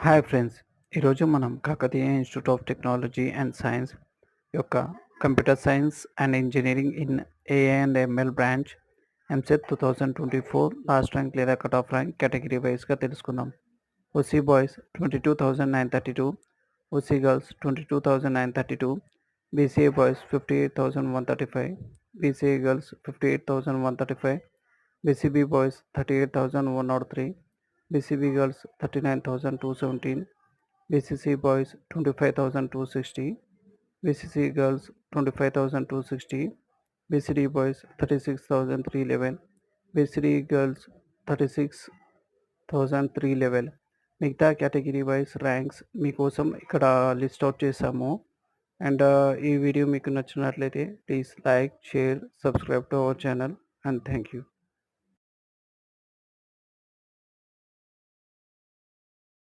Hi friends, ఈరోజు మనం Kakatiya Institute of Technology and Science యొక్క computer science and engineering in AI and ML branch EAMCET 2024 last rank లేదా cut off rank category వైజ్గా తెలుసుకుందాం. OC boys 22,932, OC girls 22,932, BCA boys 58,135, BCA girls 58,135, BCB boys 38,103, BCB girls 39,217, BCC boys 25,260, BCC girls 25,260, BCD boys 36,311, BCD girls 36,311. మిగతా category wise ranks మీకోసం ఇక్కడ list out చేసాము. And ఈ video మీకు నచ్చినట్లయితే please like, share, subscribe to our channel and thank you.